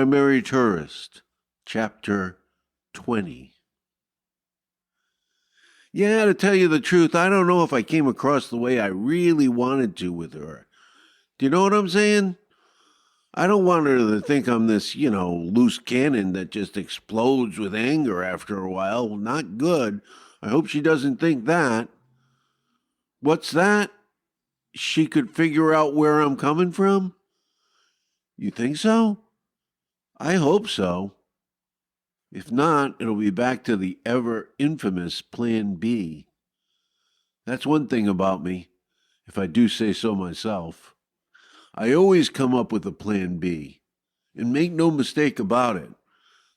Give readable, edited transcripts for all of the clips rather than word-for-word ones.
Primary Tourist, Chapter 20. Yeah, to tell you the truth, I don't know if I came across the way I really wanted to with her. Do you know what I'm saying? I don't want her to think I'm this, loose cannon that just explodes with anger after a while. Not good. I hope she doesn't think that. What's that? She could figure out where I'm coming from? You think so? I hope so. If not, it'll be back to the ever infamous Plan B. That's one thing about me, if I do say so myself. I always come up with a Plan B. And make no mistake about it,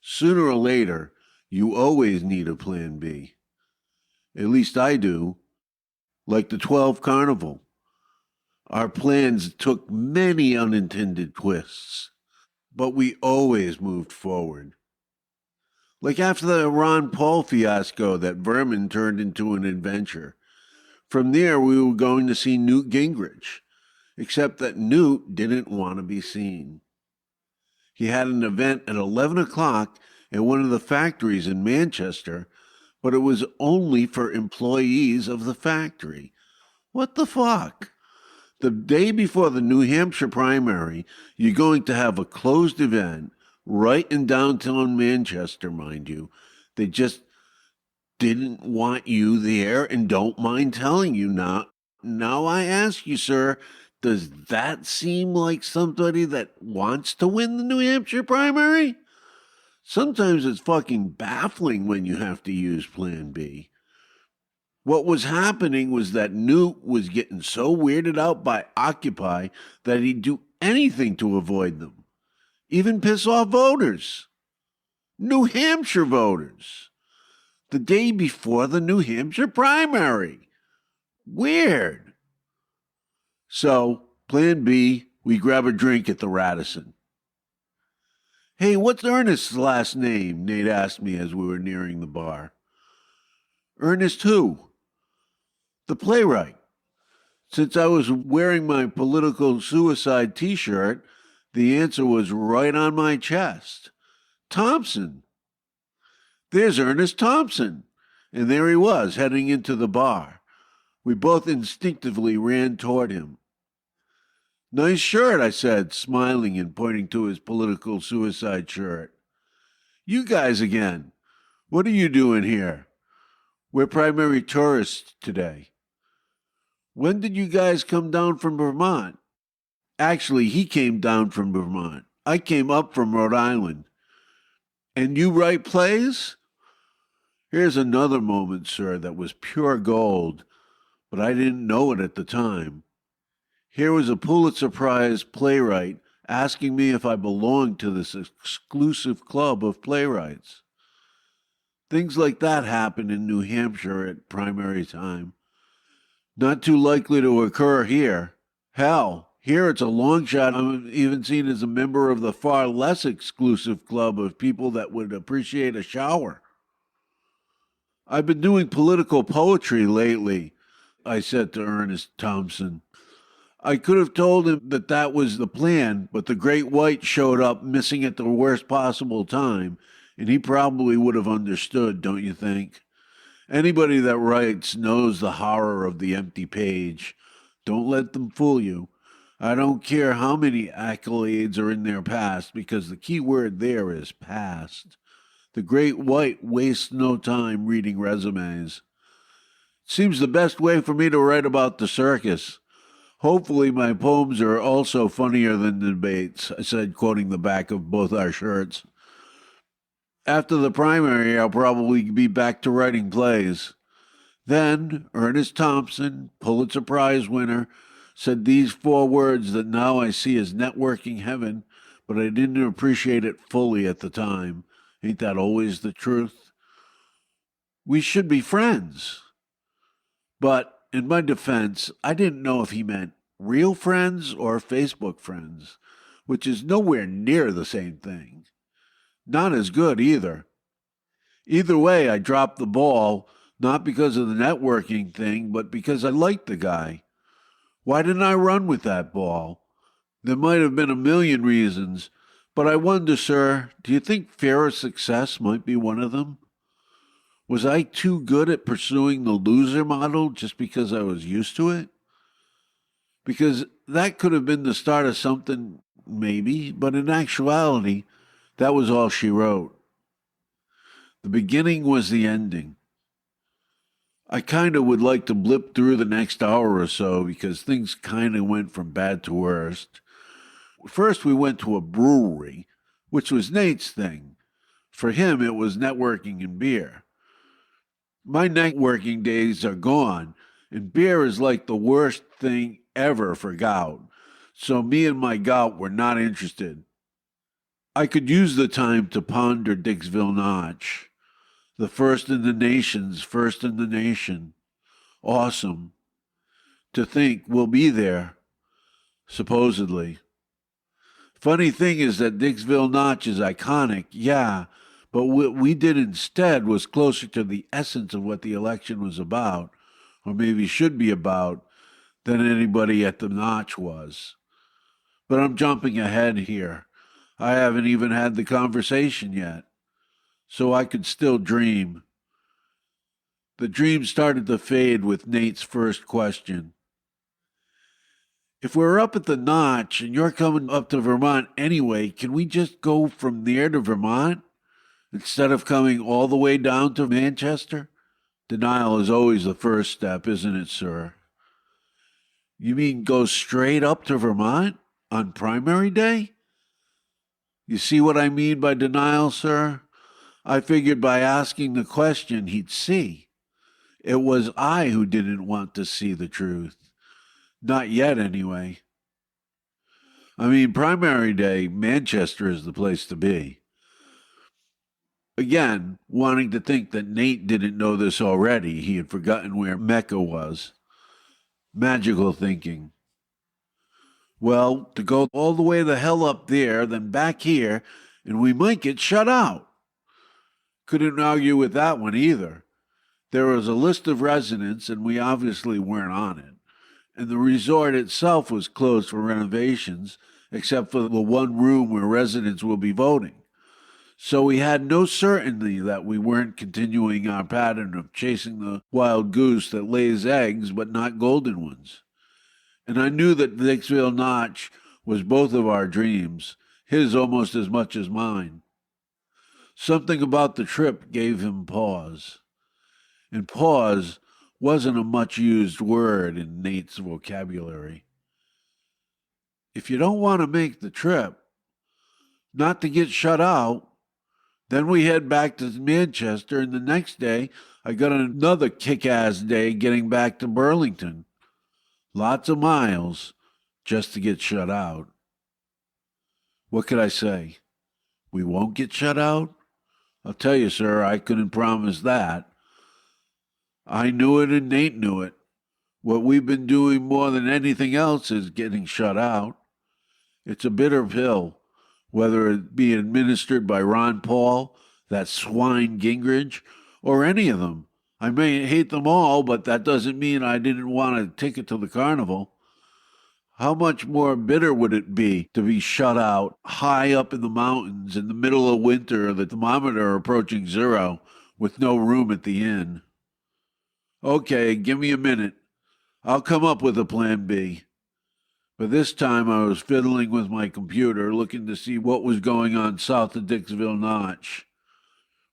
sooner or later, you always need a Plan B. At least I do. Like the 12 Carnival. Our plans took many unintended twists, but we always moved forward. Like after the Ron Paul fiasco that Vermin turned into an adventure. From there, we were going to see Newt Gingrich, except that Newt didn't want to be seen. He had an event at 11 o'clock at one of the factories in Manchester, but it was only for employees of the factory. What the fuck? The day before the New Hampshire primary, you're going to have a closed event right in downtown Manchester, mind you. They just didn't want you there and don't mind telling you now. Now I ask you, sir, does that seem like somebody that wants to win the New Hampshire primary? Sometimes it's fucking baffling when you have to use Plan B. What was happening was that Newt was getting so weirded out by Occupy that he'd do anything to avoid them. Even piss off voters. New Hampshire voters. The day before the New Hampshire primary. Weird. So, Plan B, we grab a drink at the Radisson. Hey, what's Ernest's last name? Nate asked me as we were nearing the bar. Ernest who? The playwright. Since I was wearing my political suicide t-shirt, the answer was right on my chest. Thompson. There's Ernest Thompson. And there he was, heading into the bar. We both instinctively ran toward him. Nice shirt, I said, smiling and pointing to his political suicide shirt. You guys again. What are you doing here? We're primary tourists today. When did you guys come down from Vermont? Actually, he came down from Vermont. I came up from Rhode Island. And you write plays? Here's another moment, sir, that was pure gold, but I didn't know it at the time. Here was a Pulitzer Prize playwright asking me if I belonged to this exclusive club of playwrights. Things like that happen in New Hampshire at primary time. Not too likely to occur here. Hell, here it's a long shot. I'm even seen as a member of the far less exclusive club of people that would appreciate a shower. I've been doing political poetry lately, I said to Ernest Thompson. I could have told him that that was the plan, but the Great White showed up missing at the worst possible time, and he probably would have understood, don't you think? Anybody that writes knows the horror of the empty page. Don't let them fool you. I don't care how many accolades are in their past, because the key word there is past. The Great White wastes no time reading resumes. Seems the best way for me to write about the circus. Hopefully my poems are also funnier than the debates, I said, quoting the back of both our shirts. After the primary, I'll probably be back to writing plays. Then, Ernest Thompson, Pulitzer Prize winner, said these 4 words that now I see as networking heaven, but I didn't appreciate it fully at the time. Ain't that always the truth? We should be friends. But, in my defense, I didn't know if he meant real friends or Facebook friends, which is nowhere near the same thing. Not as good either. Either way, I dropped the ball, not because of the networking thing, but because I liked the guy. Why didn't I run with that ball? There might have been a million reasons, But I wonder, sir, do you think fear of success might be one of them? Was I too good at pursuing the loser model just because I was used to it? Because that could have been the start of something, maybe, but in actuality, that was all she wrote. The beginning was the ending. I kind of would like to blip through the next hour or so because things kind of went from bad to worst. First, we went to a brewery, which was Nate's thing. For him, it was networking and beer. My networking days are gone, and beer is like the worst thing ever for gout. So me and my gout were not interested. I could use the time to ponder Dixville Notch. The first in the nation's first in the nation. Awesome. To think we'll be there, supposedly. Funny thing is that Dixville Notch is iconic, yeah, but what we did instead was closer to the essence of what the election was about, or maybe should be about, than anybody at the Notch was. But I'm jumping ahead here. I haven't even had the conversation yet, so I could still dream. The dream started to fade with Nate's first question. If we're up at the Notch and you're coming up to Vermont anyway, can we just go from there to Vermont instead of coming all the way down to Manchester? Denial is always the first step, isn't it, sir? You mean go straight up to Vermont on primary day? You see what I mean by denial, sir? I figured by asking the question he'd see. It was I who didn't want to see the truth. Not yet, anyway. I mean, primary day, Manchester is the place to be. Again, wanting to think that Nate didn't know this already, he had forgotten where Mecca was. Magical thinking. Well, to go all the way the hell up there, then back here, and we might get shut out. Couldn't argue with that one either. There was a list of residents, and we obviously weren't on it. And the resort itself was closed for renovations, except for the one room where residents will be voting. So we had no certainty that we weren't continuing our pattern of chasing the wild goose that lays eggs but not golden ones. And I knew that Dixville Notch was both of our dreams, his almost as much as mine. Something about the trip gave him pause. And pause wasn't a much used word in Nate's vocabulary. If you don't want to make the trip, not to get shut out, then we head back to Manchester, and the next day I got another kick-ass day getting back to Burlington. Lots of miles just to get shut out. What could I say? We won't get shut out? I'll tell you, sir, I couldn't promise that. I knew it and Nate knew it. What we've been doing more than anything else is getting shut out. It's a bitter pill, whether it be administered by Ron Paul, that swine Gingrich, or any of them. I may hate them all, but that doesn't mean I didn't want a ticket to the carnival. How much more bitter would it be to be shut out high up in the mountains in the middle of winter, the thermometer approaching zero, with no room at the inn? Okay, give me a minute. I'll come up with a plan B. But this time I was fiddling with my computer, looking to see what was going on south of Dixville Notch.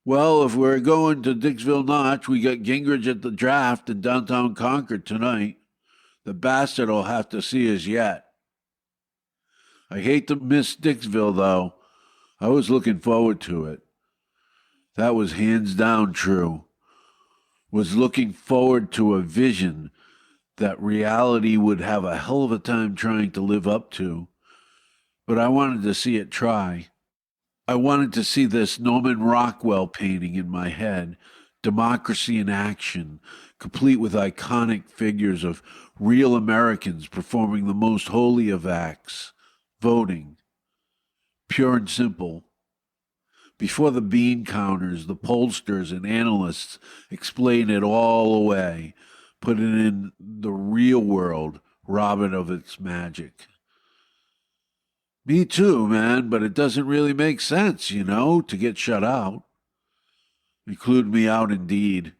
Well, if we're going to Dixville Notch, we got Gingrich at the draft in downtown Concord tonight. The bastard will have to see us yet. I hate to miss Dixville, though. I was looking forward to it. That was hands down true. Was looking forward to a vision that reality would have a hell of a time trying to live up to. But I wanted to see it try. I wanted to see this Norman Rockwell painting in my head, Democracy in Action, complete with iconic figures of real Americans performing the most holy of acts, voting. Pure and simple. Before the bean counters, the pollsters and analysts explain it all away, put it in the real world, rob it of its magic. Me too, man, but it doesn't really make sense, to get shut out. Include me out indeed.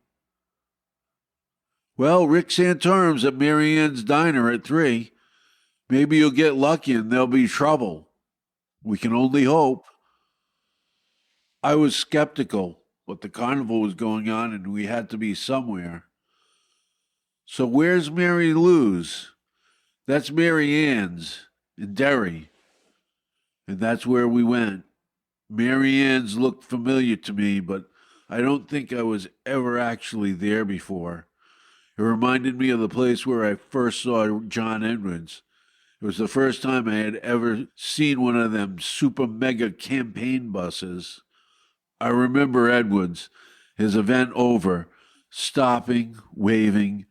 Well, Rick Santorum's at Mary Ann's Diner at 3. Maybe you'll get lucky and there'll be trouble. We can only hope. I was skeptical, but the carnival was going on and we had to be somewhere. So where's Mary Lou's? That's Mary Ann's in Derry. And that's where we went. Mary Ann's looked familiar to me, but I don't think I was ever actually there before. It reminded me of the place where I first saw John Edwards. It was the first time I had ever seen one of them super mega campaign buses. I remember Edwards, his event over, stopping, waving,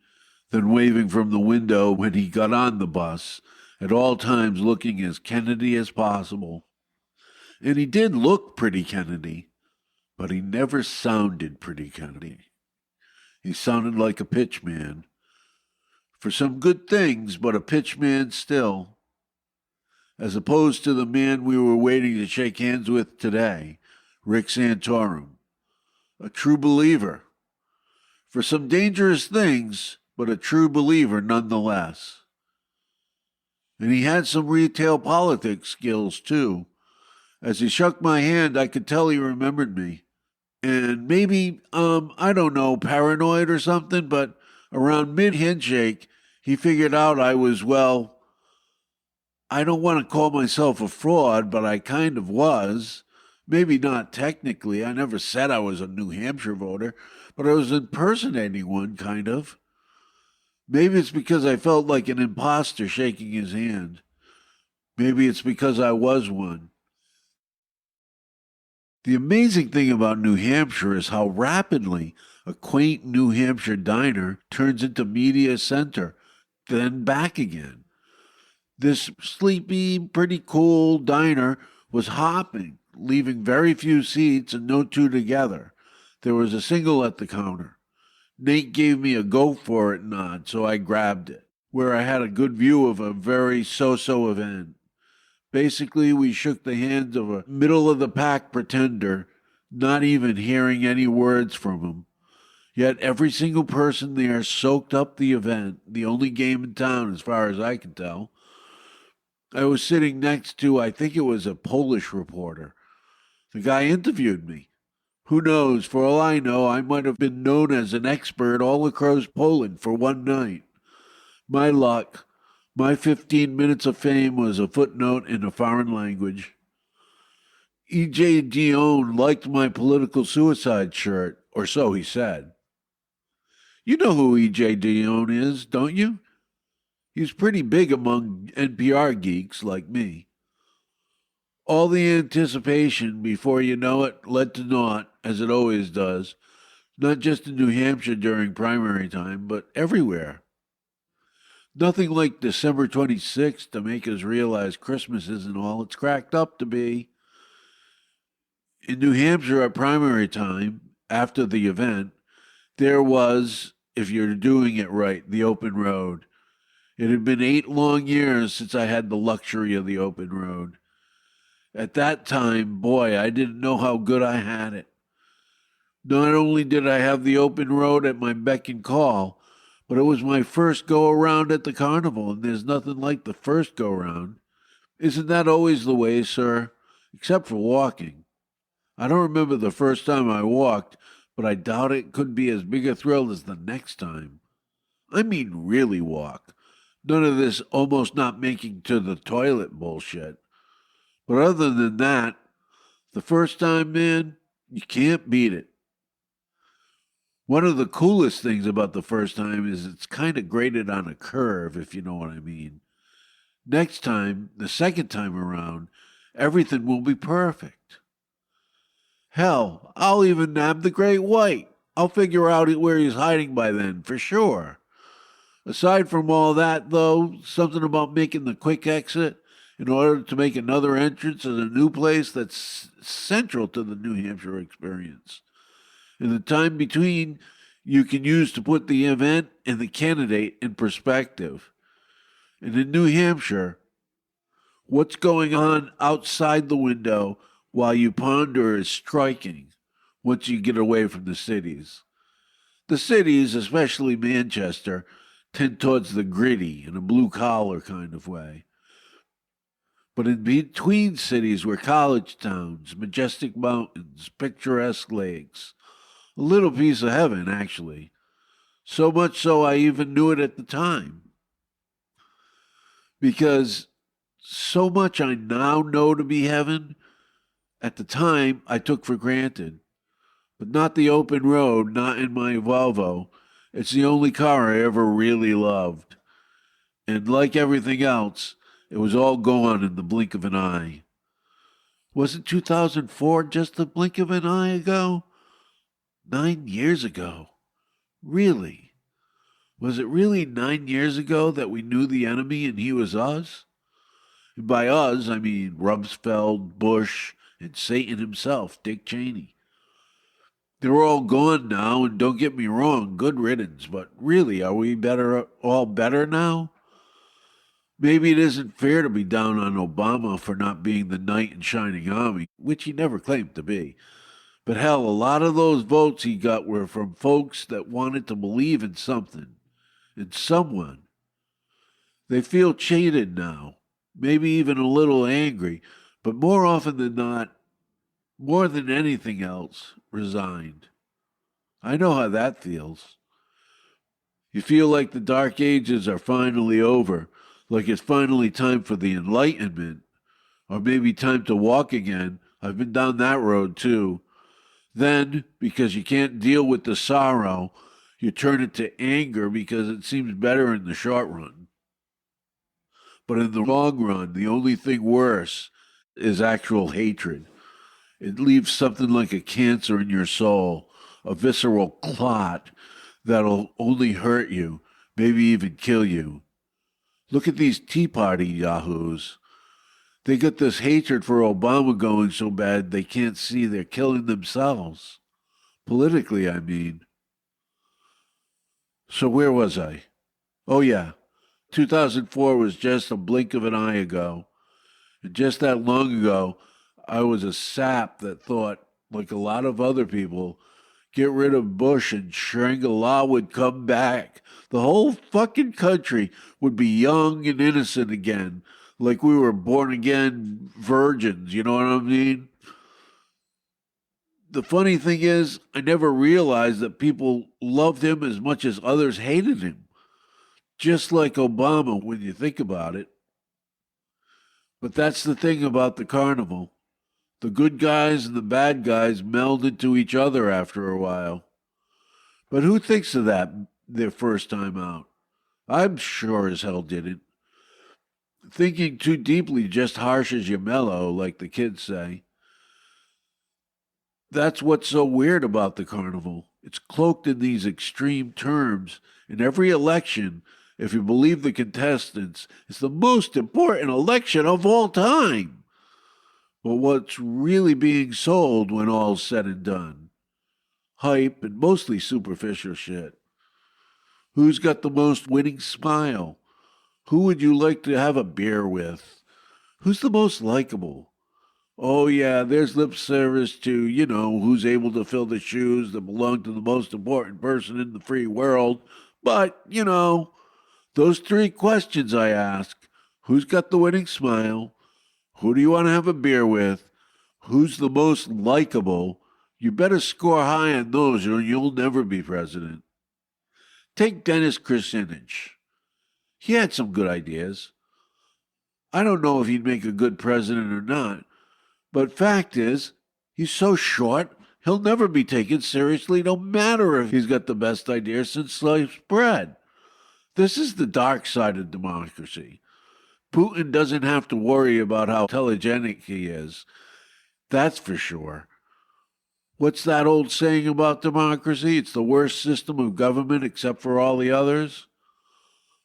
then waving from the window when he got on the bus, at all times looking as Kennedy as possible. And he did look pretty Kennedy, but he never sounded pretty Kennedy. He sounded like a pitchman. For some good things, but a pitchman still. As opposed to the man we were waiting to shake hands with today, Rick Santorum. A true believer. For some dangerous things, but a true believer nonetheless. And he had some retail politics skills, too. As he shook my hand, I could tell he remembered me. And maybe, I don't know, paranoid or something, but around mid-handshake, he figured out I was, well, I don't want to call myself a fraud, but I kind of was. Maybe not technically. I never said I was a New Hampshire voter, but I was impersonating one, kind of. Maybe it's because I felt like an imposter shaking his hand. Maybe it's because I was one. The amazing thing about New Hampshire is how rapidly a quaint New Hampshire diner turns into media center, then back again. This sleepy, pretty cool diner was hopping, leaving very few seats and no two together. There was a single at the counter. Nate gave me a go for it nod, so I grabbed it, where I had a good view of a very so-so event. Basically, we shook the hands of a middle-of-the-pack pretender, not even hearing any words from him. Yet every single person there soaked up the event, the only game in town as far as I can tell. I was sitting next to, I think it was a Polish reporter. The guy interviewed me. Who knows, for all I know, I might have been known as an expert all across Poland for one night. My luck. My 15 minutes of fame was a footnote in a foreign language. E.J. Dion liked my political suicide shirt, or so he said. You know who E.J. Dion is, don't you? He's pretty big among NPR geeks like me. All the anticipation, before you know it, led to naught, as it always does, not just in New Hampshire during primary time, but everywhere. Nothing like December 26th to make us realize Christmas isn't all it's cracked up to be. In New Hampshire at primary time, after the event, there was, if you're doing it right, the open road. It had been 8 long years since I had the luxury of the open road. At that time, boy, I didn't know how good I had it. Not only did I have the open road at my beck and call, but it was my first go-around at the carnival, and there's nothing like the first go-round. Isn't that always the way, sir? Except for walking. I don't remember the first time I walked, but I doubt it could be as big a thrill as the next time. I mean really walk. None of this almost not making to the toilet bullshit. But other than that, the first time, man, you can't beat it. One of the coolest things about the first time is it's kind of graded on a curve, if you know what I mean. Next time, the second time around, everything will be perfect. Hell, I'll even nab the great white. I'll figure out where he's hiding by then, for sure. Aside from all that, though, something about making the quick exit in order to make another entrance is a new place that's central to the New Hampshire experience. And the time between you can use to put the event and the candidate in perspective. And in New Hampshire, What's going on outside the window while you ponder is striking once you get away from the cities. The cities, especially Manchester, tend towards the gritty in a blue collar kind of way. But in between cities were college towns, majestic mountains, picturesque lakes. A little piece of heaven, actually. So much so I even knew it at the time. Because so much I now know to be heaven, at the time I took for granted. But not the open road, not in my Volvo. It's the only car I ever really loved. And like everything else, it was all gone in the blink of an eye. Wasn't 2004 just the blink of an eye ago? 9 years ago. Really? Was it really 9 years ago that we knew the enemy and he was us? And by us, I mean Rumsfeld, Bush, and Satan himself, Dick Cheney. They're all gone now, and don't get me wrong, good riddance, but really, are we all better now? Maybe it isn't fair to be down on Obama for not being the knight in shining army, which he never claimed to be. But hell, a lot of those votes he got were from folks that wanted to believe in something, in someone. They feel cheated now, maybe even a little angry, but more often than not, more than anything else, resigned. I know how that feels. You feel like the dark ages are finally over, like it's finally time for the Enlightenment, or maybe time to walk again. I've been down that road too. Then, because you can't deal with the sorrow, you turn it to anger because it seems better in the short run. But in the long run, the only thing worse is actual hatred. It leaves something like a cancer in your soul, a visceral clot that'll only hurt you, maybe even kill you. Look at these Tea Party yahoos. They got this hatred for Obama going so bad they can't see they're killing themselves. Politically, I mean. So where was I? Oh, yeah. 2004 was just a blink of an eye ago. And just that long ago, I was a sap that thought, like a lot of other people, get rid of Bush and Shangri-La would come back. The whole fucking country would be young and innocent again, like we were born again virgins, you know what I mean? The funny thing is, I never realized that people loved him as much as others hated him. Just like Obama, when you think about it. But that's the thing about the carnival. The good guys and the bad guys meld into each other after a while. But who thinks of that their first time out? I'm sure as hell didn't. Thinking too deeply just harshes you mellow, like the kids say. That's what's so weird about the carnival. It's cloaked in these extreme terms. In every election, if you believe the contestants, it's the most important election of all time. But what's really being sold when all's said and done? Hype and mostly superficial shit. Who's got the most winning smile? Who would you like to have a beer with? Who's the most likable? Oh, yeah, there's lip service to, who's able to fill the shoes that belong to the most important person in the free world. But, those three questions I ask: who's got the winning smile? Who do you want to have a beer with? Who's the most likable? You better score high on those or you'll never be president. Take Dennis Kucinich. He had some good ideas. I don't know if he'd make a good president or not, but fact is, he's so short, he'll never be taken seriously no matter if he's got the best idea since sliced bread. This is the dark side of democracy. Putin doesn't have to worry about how telegenic he is. That's for sure. What's that old saying about democracy? It's the worst system of government except for all the others.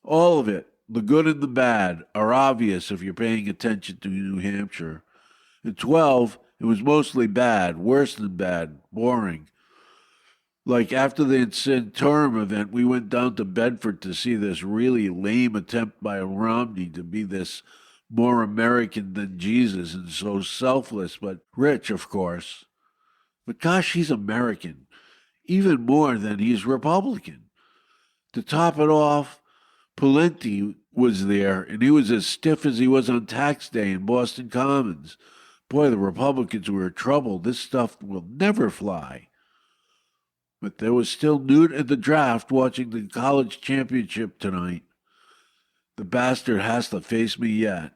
All of it, the good and the bad, are obvious if you're paying attention to New Hampshire. In 12, it was mostly bad, worse than bad, boring. Like after the Centaurum event, we went down to Bedford to see this really lame attempt by Romney to be this more American than Jesus and so selfless, but rich, of course. But gosh, he's American, even more than he's Republican. To top it off, Pawlenty was there, and he was as stiff as he was on tax day in Boston Commons. Boy, the Republicans were in trouble. This stuff will never fly. But there was still Newt at the draft watching the college championship tonight. The bastard has to face me yet.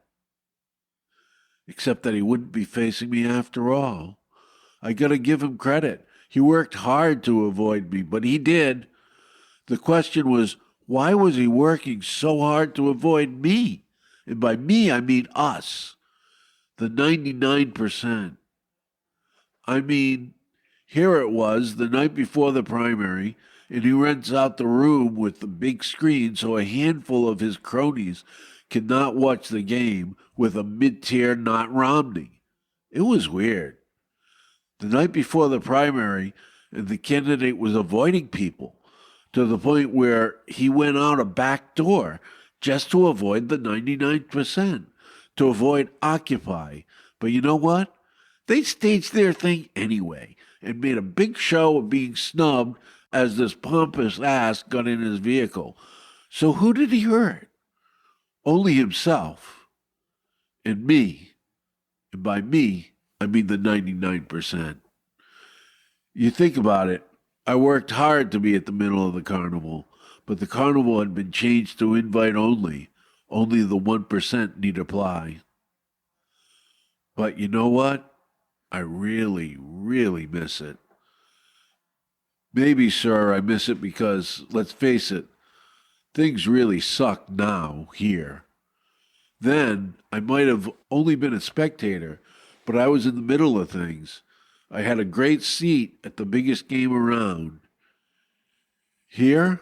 Except that he wouldn't be facing me after all. I gotta give him credit. He worked hard to avoid me, but he did. The question was, why was he working so hard to avoid me? And by me, I mean us, the 99%. I mean, here it was the night before the primary, and he rents out the room with the big screen so a handful of his cronies cannot watch the game with a mid-tier not Romney. It was weird. The night before the primary, and the candidate was avoiding people to the point where he went out a back door just to avoid the 99%, to avoid Occupy. But you know what? They staged their thing anyway and made a big show of being snubbed as this pompous ass got in his vehicle. So who did he hurt? Only himself. And me. And by me, I mean the 99%. You think about it, I worked hard to be at the middle of the carnival, but the carnival had been changed to invite only. Only the 1% need apply. But you know what? I really, really miss it. Maybe, sir, I miss it because, let's face it, things really suck now, here. Then, I might have only been a spectator, but I was in the middle of things. I had a great seat at the biggest game around. Here,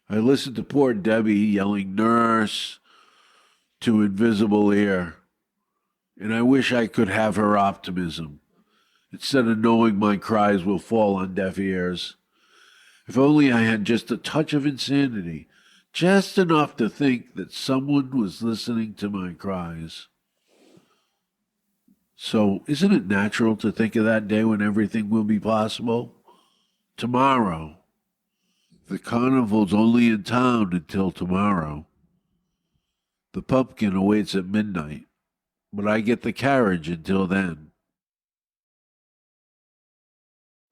I listened to poor Debbie yelling nurse to invisible ear, and I wish I could have her optimism, instead of knowing my cries will fall on deaf ears. If only I had just a touch of insanity, just enough to think that someone was listening to my cries. So, isn't it natural to think of that day when everything will be possible? Tomorrow. The carnival's only in town until tomorrow. The pumpkin awaits at midnight, but I get the carriage until then.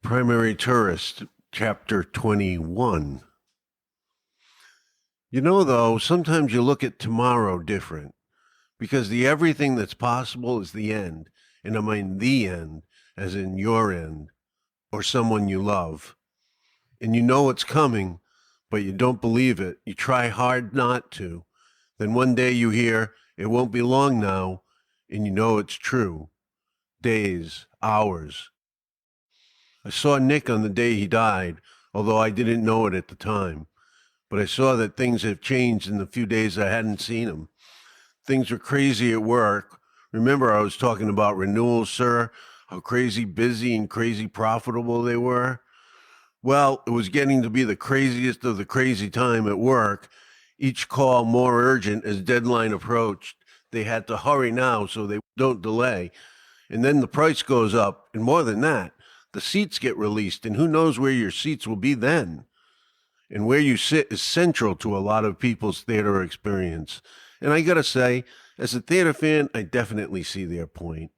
Primary Tourist, Chapter 21. You know, though, sometimes you look at tomorrow different, because the everything that's possible is the end, and I mean the end, as in your end, or someone you love. And you know it's coming, but you don't believe it. You try hard not to. Then one day you hear, it won't be long now, and you know it's true. Days, hours. I saw Nick on the day he died, although I didn't know it at the time. But I saw that things have changed in the few days I hadn't seen him. Things were crazy at work. Remember I was talking about renewals, sir? How crazy busy and crazy profitable they were? Well, it was getting to be the craziest of the crazy time at work. Each call more urgent as deadline approached. They had to hurry now so they don't delay. And then the price goes up, and more than that, the seats get released, and who knows where your seats will be then. And where you sit is central to a lot of people's theater experience. And I gotta say, as a theater fan, I definitely see their point.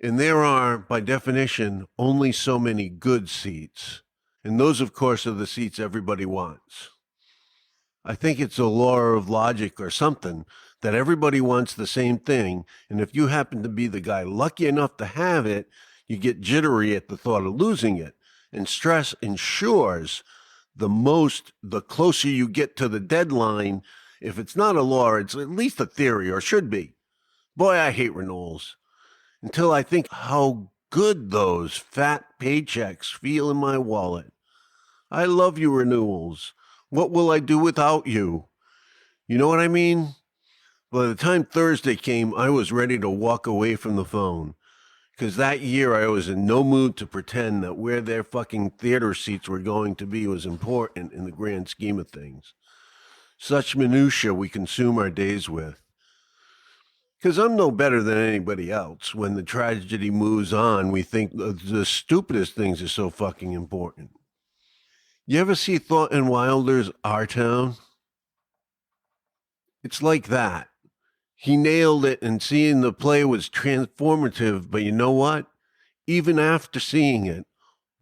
And there are, by definition, only so many good seats. And those, of course, are the seats everybody wants. I think it's a law of logic or something that everybody wants the same thing, and if you happen to be the guy lucky enough to have it, you get jittery at the thought of losing it. And stress ensures the closer you get to the deadline, if it's not a law, it's at least a theory, or should be. Boy, I hate renewals. Until I think how good those fat paychecks feel in my wallet. I love you, renewals. What will I do without you? You know what I mean? By the time Thursday came, I was ready to walk away from the phone. Because that year I was in no mood to pretend that where their fucking theater seats were going to be was important in the grand scheme of things. Such minutia we consume our days with. Because I'm no better than anybody else. When the tragedy moves on, we think the stupidest things are so fucking important. You ever see Thornton Wilder's Our Town? It's like that. He nailed it, and seeing the play was transformative. But you know what? Even after seeing it,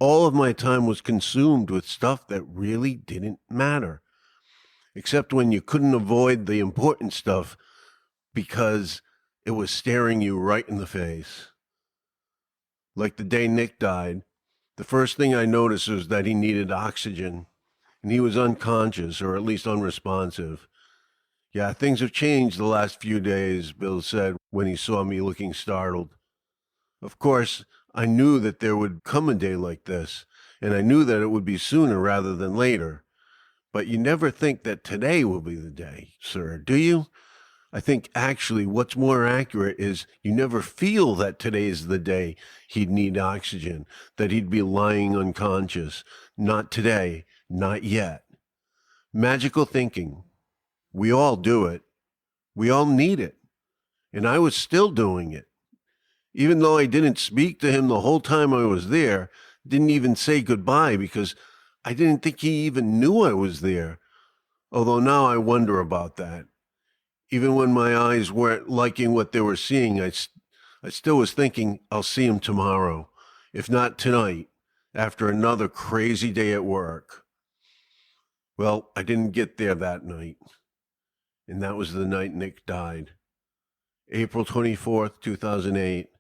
all of my time was consumed with stuff that really didn't matter, except when you couldn't avoid the important stuff because it was staring you right in the face. Like the day Nick died, the first thing I noticed was that he needed oxygen, and he was unconscious, or at least unresponsive. Yeah, things have changed the last few days, Bill said when he saw me looking startled. Of course, I knew that there would come a day like this, and I knew that it would be sooner rather than later. But you never think that today will be the day, sir, do you? I think actually what's more accurate is you never feel that today's the day he'd need oxygen, that he'd be lying unconscious. Not today, not yet. Magical thinking. We all do it. We all need it. And I was still doing it. Even though I didn't speak to him the whole time I was there, didn't even say goodbye because I didn't think he even knew I was there. Although now I wonder about that. Even when my eyes weren't liking what they were seeing, I still was thinking I'll see him tomorrow, if not tonight, after another crazy day at work. Well, I didn't get there that night. And that was the night Nick died. April 24th, 2008.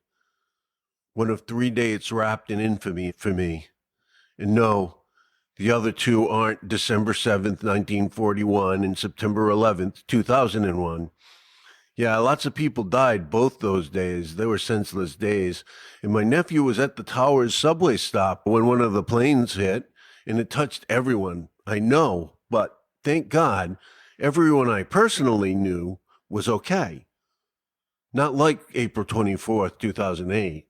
One of 3 dates wrapped in infamy for me. And no, the other two aren't December 7th, 1941 and September 11th, 2001. Yeah, lots of people died both those days. They were senseless days. And my nephew was at the Towers subway stop when one of the planes hit, and it touched everyone. I know, but thank God, everyone I personally knew was okay. Not like April 24th, 2008,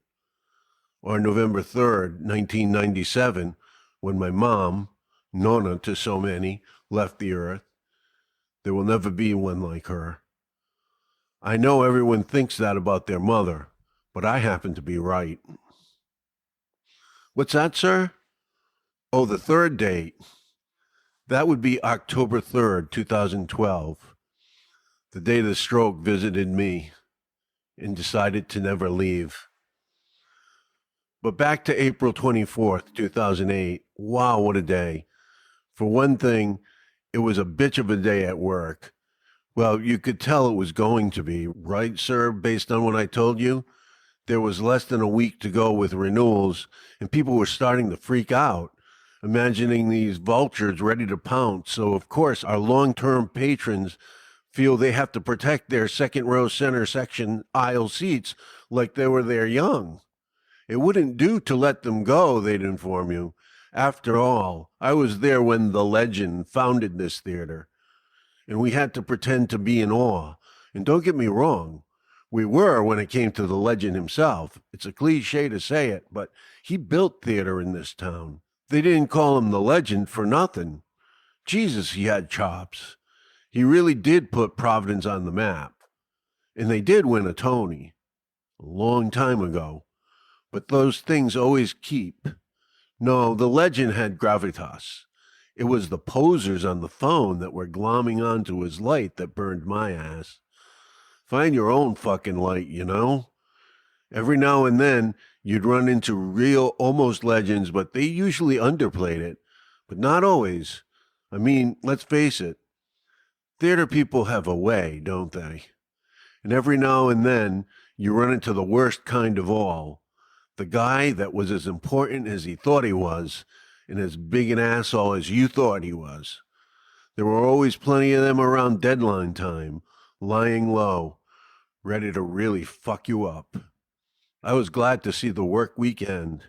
or November 3rd, 1997, when my mom, Nona to so many, left the earth. There will never be one like her. I know everyone thinks that about their mother, but I happen to be right. What's that, sir? Oh, the third date. That would be October 3rd, 2012, the day the stroke visited me and decided to never leave. But back to April 24th, 2008. Wow, what a day. For one thing, it was a bitch of a day at work. Well, you could tell it was going to be, right, sir, based on what I told you? There was less than a week to go with renewals, and people were starting to freak out, imagining these vultures ready to pounce. So, of course, our long-term patrons feel they have to protect their second-row center section aisle seats like they were their young. It wouldn't do to let them go, they'd inform you. After all, I was there when the legend founded this theater, and we had to pretend to be in awe. And don't get me wrong, we were when it came to the legend himself. It's a cliche to say it, but he built theater in this town. They didn't call him the legend for nothing. Jesus, he had chops. He really did put Providence on the map. And they did win a Tony a long time ago. But those things always keep. No, the legend had gravitas. It was the posers on the phone that were glomming onto his light that burned my ass. Find your own fucking light, you know? Every now and then, you'd run into real almost legends, but they usually underplayed it. But not always. I mean, let's face it. Theater people have a way, don't they? And every now and then, you run into the worst kind of all. The guy that was as important as he thought he was, and as big an asshole as you thought he was. There were always plenty of them around deadline time, lying low, ready to really fuck you up. I was glad to see the work week end.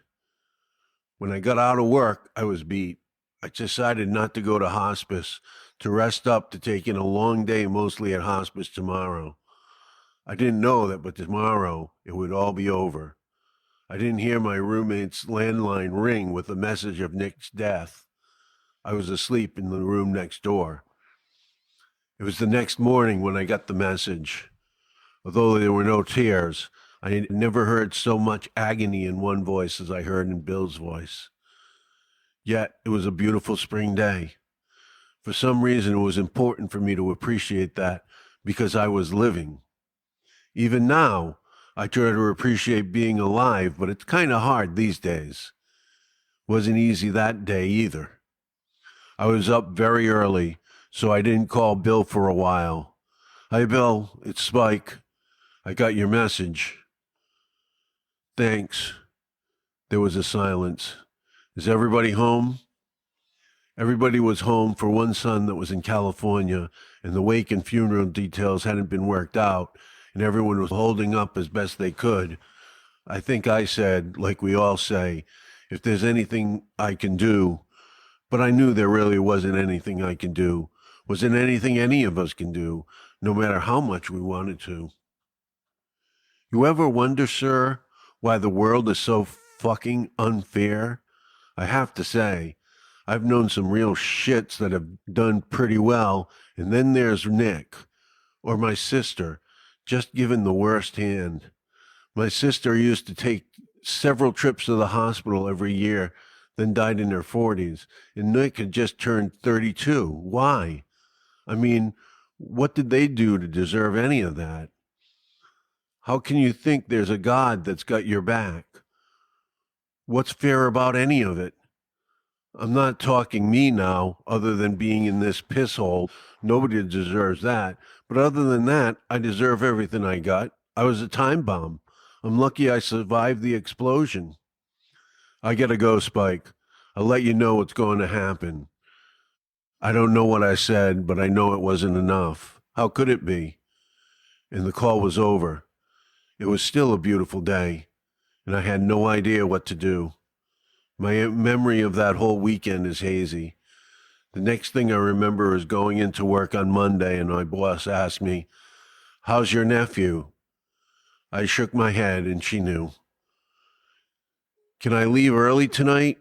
When I got out of work, I was beat. I decided not to go to hospice, to rest up, to take in a long day mostly at hospice tomorrow. I didn't know that, but tomorrow it would all be over. I didn't hear my roommate's landline ring with the message of Nick's death. I was asleep in the room next door. It was the next morning when I got the message. Although there were no tears, I had never heard so much agony in one voice as I heard in Bill's voice. Yet it was a beautiful spring day. For some reason, it was important for me to appreciate that because I was living. Even now, I try to appreciate being alive, but it's kind of hard these days. Wasn't easy that day either. I was up very early, so I didn't call Bill for a while. Hi, Bill. It's Spike. I got your message. Thanks. There was a silence. Is everybody home? Everybody was home for one son that was in California, and the wake and funeral details hadn't been worked out, and everyone was holding up as best they could. I think I said, like we all say, if there's anything I can do, but I knew there really wasn't anything I can do. Wasn't anything any of us can do, no matter how much we wanted to. You ever wonder, sir, why the world is so fucking unfair? I have to say, I've known some real shits that have done pretty well, and then there's Nick, or my sister, just given the worst hand. My sister used to take several trips to the hospital every year, then died in her 40s, and Nick had just turned 32. Why? I mean, what did they do to deserve any of that? How can you think there's a God that's got your back? What's fair about any of it? I'm not talking me now, other than being in this piss hole. Nobody deserves that. But other than that, I deserve everything I got. I was a time bomb. I'm lucky I survived the explosion. I gotta go, Spike. I'll let you know what's going to happen. I don't know what I said, but I know it wasn't enough. How could it be? And the call was over. It was still a beautiful day, and I had no idea what to do. My memory of that whole weekend is hazy. The next thing I remember is going into work on Monday, and my boss asked me, "How's your nephew?" I shook my head, and she knew. "Can I leave early tonight?"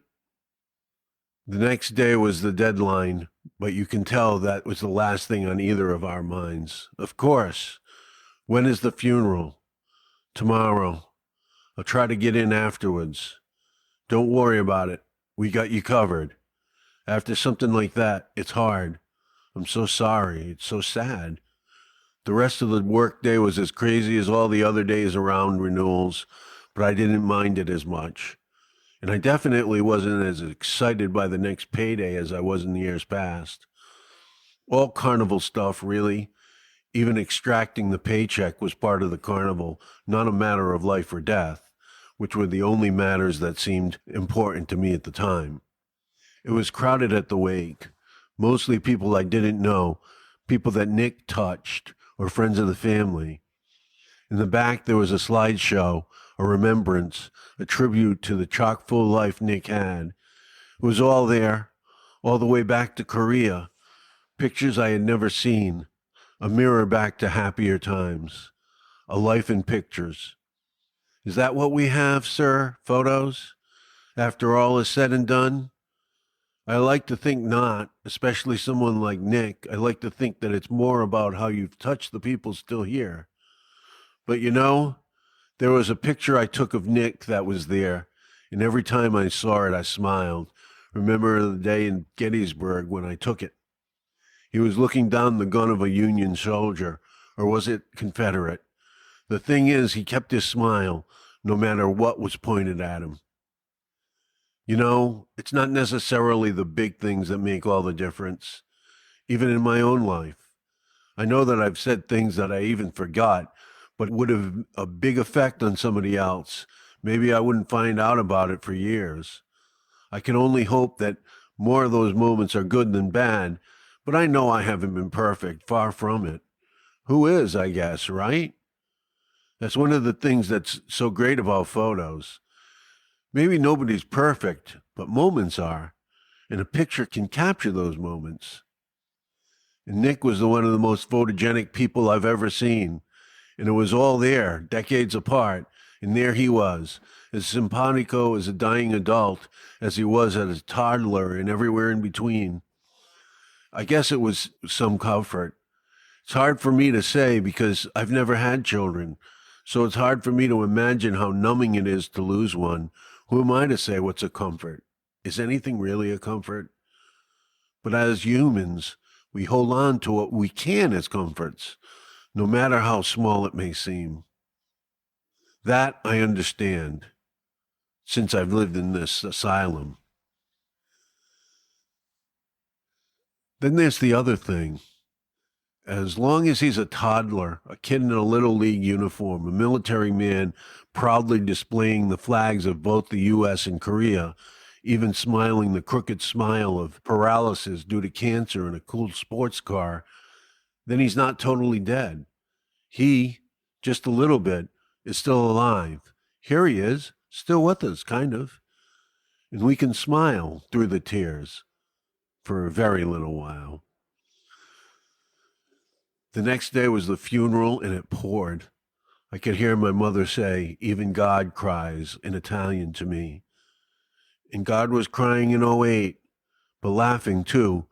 The next day was the deadline, but you can tell that was the last thing on either of our minds. Of course. When is the funeral? Tomorrow. I'll try to get in afterwards. Don't worry about it. We got you covered. After something like that, it's hard. I'm so sorry. It's so sad. The rest of the workday was as crazy as all the other days around renewals, but I didn't mind it as much. And I definitely wasn't as excited by the next payday as I was in the years past. All carnival stuff, really. Even extracting the paycheck was part of the carnival, not a matter of life or death, which were the only matters that seemed important to me at the time. It was crowded at the wake, mostly people I didn't know, people that Nick touched, or friends of the family. In the back, there was a slideshow, a remembrance, a tribute to the chock-full life Nick had. It was all there, all the way back to Korea, pictures I had never seen, a mirror back to happier times, a life in pictures. Is that what we have, sir? Photos? After all is said and done? I like to think not, especially someone like Nick. I like to think that it's more about how you've touched the people still here. But you know, there was a picture I took of Nick that was there, and every time I saw it, I smiled. Remember the day in Gettysburg when I took it? He was looking down the gun of a Union soldier, or was it Confederate? The thing is, he kept his smile, no matter what was pointed at him. You know, it's not necessarily the big things that make all the difference, even in my own life. I know that I've said things that I even forgot, but would have a big effect on somebody else. Maybe I wouldn't find out about it for years. I can only hope that more of those moments are good than bad, but I know I haven't been perfect, far from it. Who is, I guess, right? That's one of the things that's so great about photos. Maybe nobody's perfect, but moments are, and a picture can capture those moments. And Nick was one of the most photogenic people I've ever seen, and it was all there, decades apart, and there he was, as simpatico as a dying adult as he was as a toddler and everywhere in between. I guess it was some comfort. It's hard for me to say because I've never had children. So it's hard for me to imagine how numbing it is to lose one. Who am I to say what's a comfort? Is anything really a comfort? But as humans, we hold on to what we can as comforts, no matter how small it may seem. That I understand since I've lived in this asylum. Then there's the other thing. As long as he's a toddler, a kid in a little league uniform, a military man proudly displaying the flags of both the U.S. and Korea, even smiling the crooked smile of paralysis due to cancer in a cool sports car, then he's not totally dead. He, just a little bit, is still alive. Here he is, still with us, kind of. And we can smile through the tears for a very little while. The next day was the funeral, and it poured. I could hear my mother say, "Even God cries," in Italian to me. And God was crying in '08, but laughing too.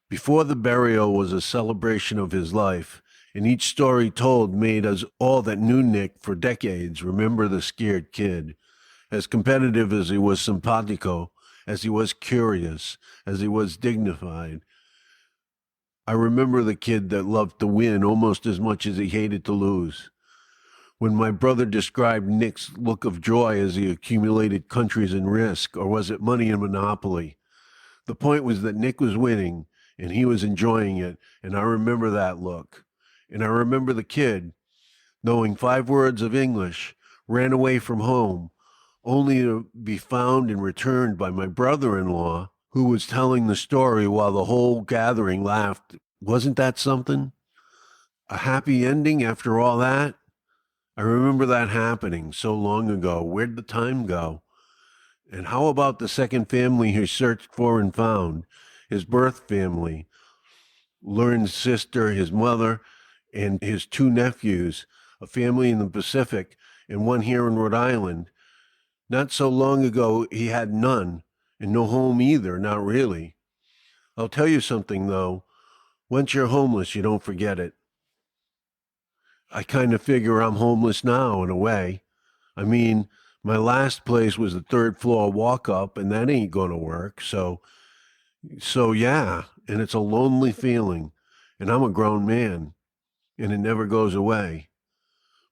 Before the burial was a celebration of his life, and each story told made us all that knew Nick for decades remember the scared kid. As competitive as he was simpatico, as he was curious, as he was dignified. I remember the kid that loved to win almost as much as he hated to lose. When my brother described Nick's look of joy as he accumulated countries in Risk, or was it money in Monopoly? The point was that Nick was winning, and he was enjoying it, and I remember that look. And I remember the kid, knowing 5 words of English, ran away from home, only to be found and returned by my brother-in-law, who was telling the story while the whole gathering laughed. Wasn't that something? A happy ending after all that? I remember that happening so long ago. Where'd the time go? And how about the second family he searched for and found? His birth family, Lauren's sister, his mother, and his 2 nephews, a family in the Pacific and one here in Rhode Island. Not so long ago, he had none, and no home either, not really. I'll tell you something, though. Once you're homeless, you don't forget it. I kind of figure I'm homeless now, in a way. I mean, my last place was the 3rd floor walk up, and that ain't going to work. So yeah, and it's a lonely feeling, and I'm a grown man, and it never goes away.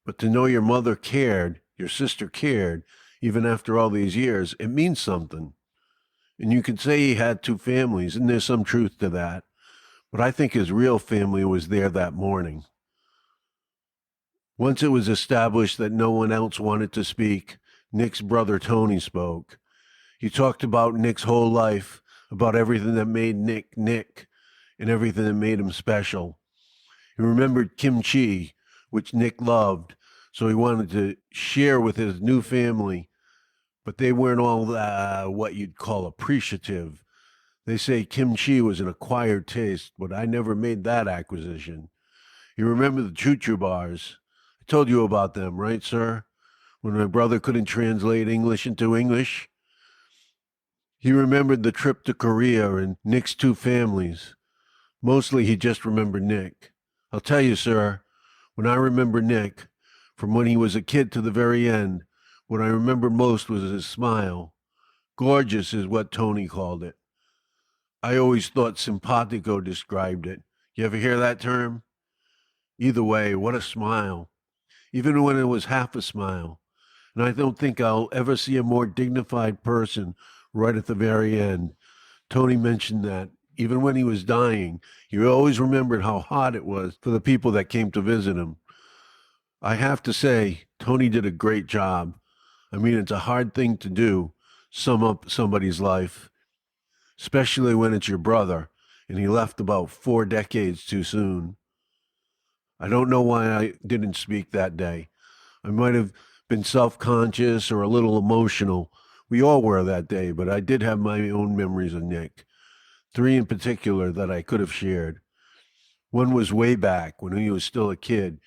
But to know your mother cared, your sister cared, even after all these years, it means something. And you could say he had 2 families, and there's some truth to that. But I think his real family was there that morning. Once it was established that no one else wanted to speak, Nick's brother Tony spoke. He talked about Nick's whole life, about everything that made Nick Nick, and everything that made him special. He remembered kimchi, which Nick loved, so he wanted to share with his new family, but they weren't all what you'd call appreciative. They say kimchi was an acquired taste, but I never made that acquisition. You remember the choo-choo bars? I told you about them, right, sir? When my brother couldn't translate English into English? He remembered the trip to Korea and Nick's 2 families. Mostly he just remembered Nick. I'll tell you, sir, when I remember Nick, from when he was a kid to the very end, what I remember most was his smile. Gorgeous is what Tony called it. I always thought simpatico described it. You ever hear that term? Either way, what a smile. Even when it was half a smile. And I don't think I'll ever see a more dignified person right at the very end. Tony mentioned that. Even when he was dying, he always remembered how hot it was for the people that came to visit him. I have to say, Tony did a great job. I mean, it's a hard thing to do, sum up somebody's life, especially when it's your brother, and he left about 4 decades too soon. I don't know why I didn't speak that day. I might have been self-conscious or a little emotional. We all were that day, but I did have my own memories of Nick. 3 in particular that I could have shared. One was way back when he was still a kid,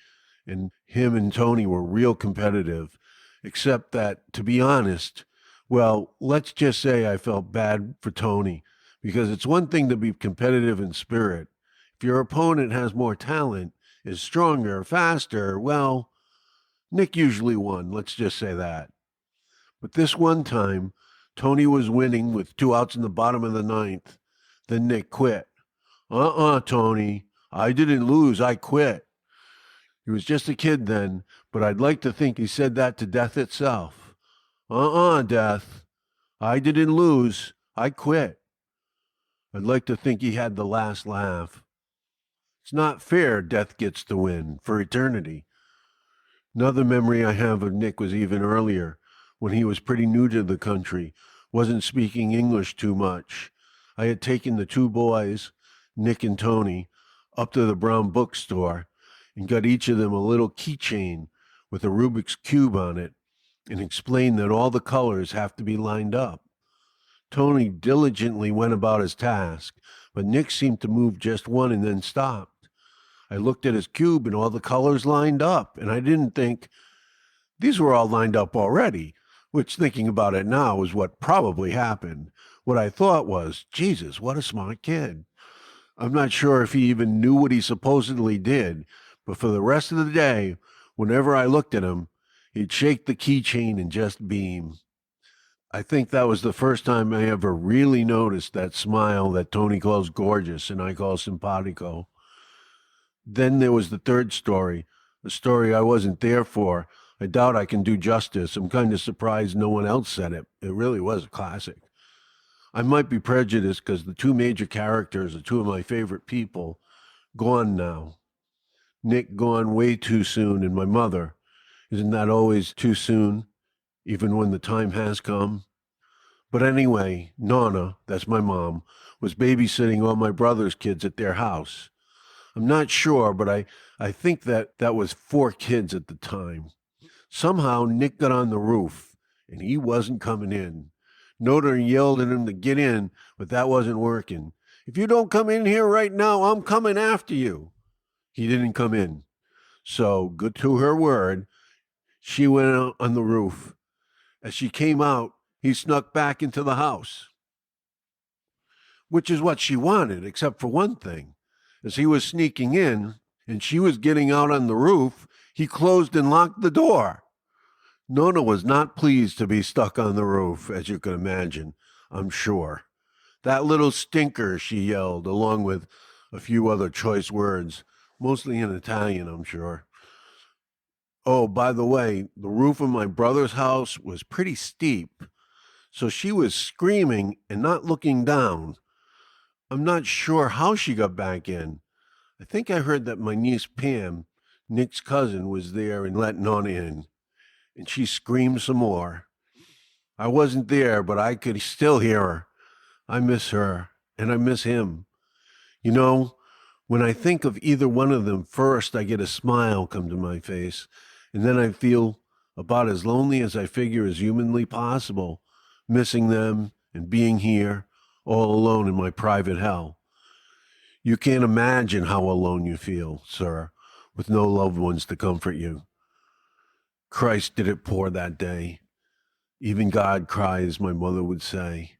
and him and Tony were real competitive, except that, to be honest, well, let's just say I felt bad for Tony, because it's one thing to be competitive in spirit. If your opponent has more talent, is stronger, faster, well, Nick usually won, let's just say that. But this one time, Tony was winning with 2 outs in the bottom of the ninth. Then Nick quit. Tony. I didn't lose, I quit. He was just a kid then, but I'd like to think he said that to death itself. Death. I didn't lose, I quit. I'd like to think he had the last laugh. It's not fair death gets to win for eternity. Another memory I have of Nick was even earlier, when he was pretty new to the country, wasn't speaking English too much. I had taken the two boys, Nick and Tony, up to the Brown bookstore and got each of them a little keychain with a Rubik's Cube on it and explained that all the colors have to be lined up. Tony diligently went about his task, but Nick seemed to move just one and then stopped. I looked at his cube and all the colors lined up, and I didn't think, these were all lined up already, which thinking about it now is what probably happened. What I thought was, Jesus, what a smart kid. I'm not sure if he even knew what he supposedly did, but for the rest of the day, whenever I looked at him, he'd shake the keychain and just beam. I think that was the first time I ever really noticed that smile that Tony calls gorgeous and I call simpatico. Then there was the third story, a story I wasn't there for. I doubt I can do justice. I'm kind of surprised no one else said it. It really was a classic. I might be prejudiced because the two major characters are two of my favorite people, gone now. Nick gone way too soon, and my mother. Isn't that always too soon, even when the time has come? But anyway, Nonna, that's my mom, was babysitting all my brother's kids at their house. I'm not sure, but I think that was 4 kids at the time. Somehow Nick got on the roof, and he wasn't coming in. Nonna yelled at him to get in, but that wasn't working. If you don't come in here right now, I'm coming after you. He didn't come in. So, good to her word, she went out on the roof. As she came out, he snuck back into the house. Which is what she wanted, except for one thing. As he was sneaking in, and she was getting out on the roof, he closed and locked the door. Nonna was not pleased to be stuck on the roof, as you can imagine, I'm sure. That little stinker, she yelled, along with a few other choice words, mostly in Italian, I'm sure. Oh, by the way, the roof of my brother's house was pretty steep, so she was screaming and not looking down. I'm not sure how she got back in. I think I heard that my niece Pam, Nick's cousin, was there and let Nonna in. And she screamed some more. I wasn't there, but I could still hear her. I miss her, and I miss him. You know, when I think of either one of them, first I get a smile come to my face, and then I feel about as lonely as I figure is humanly possible, missing them and being here, all alone in my private hell. You can't imagine how alone you feel, sir, with no loved ones to comfort you. Christ did it pour that day. Even God cries, my mother would say.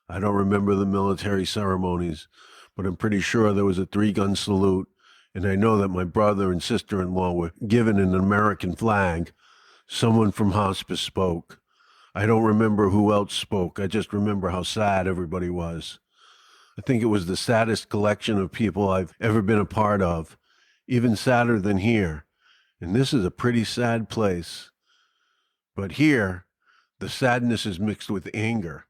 I don't remember the military ceremonies, but I'm pretty sure there was a 3-gun salute, and I know that my brother and sister-in-law were given an American flag. Someone from hospice spoke. I don't remember who else spoke. I just remember how sad everybody was. I think it was the saddest collection of people I've ever been a part of, even sadder than here. And this is a pretty sad place. But here, the sadness is mixed with anger.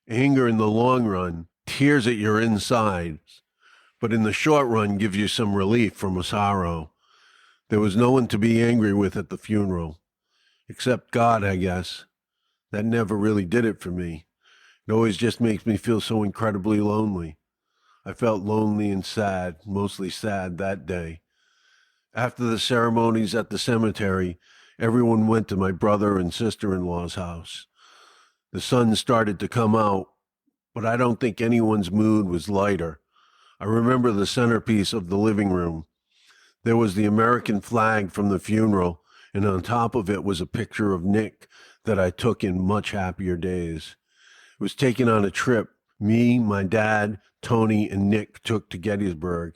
Anger in the long run tears at your insides, but in the short run gives you some relief from a sorrow. There was no one to be angry with at the funeral, except God, I guess. That never really did it for me. It always just makes me feel so incredibly lonely. I felt lonely and sad, mostly sad that day. After the ceremonies at the cemetery, everyone went to my brother and sister-in-law's house. The sun started to come out, but I don't think anyone's mood was lighter. I remember the centerpiece of the living room. There was the American flag from the funeral, and on top of it was a picture of Nick that I took in much happier days. It was taken on a trip me, my dad, Tony, and Nick took to Gettysburg.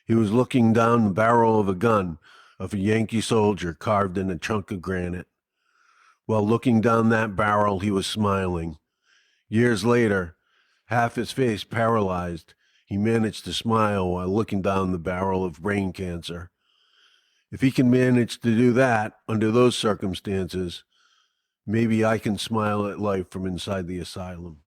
He was looking down the barrel of a gun of a Yankee soldier carved in a chunk of granite. While looking down that barrel, he was smiling. Years later, half his face paralyzed, he managed to smile while looking down the barrel of brain cancer. If he can manage to do that under those circumstances, maybe I can smile at life from inside the asylum.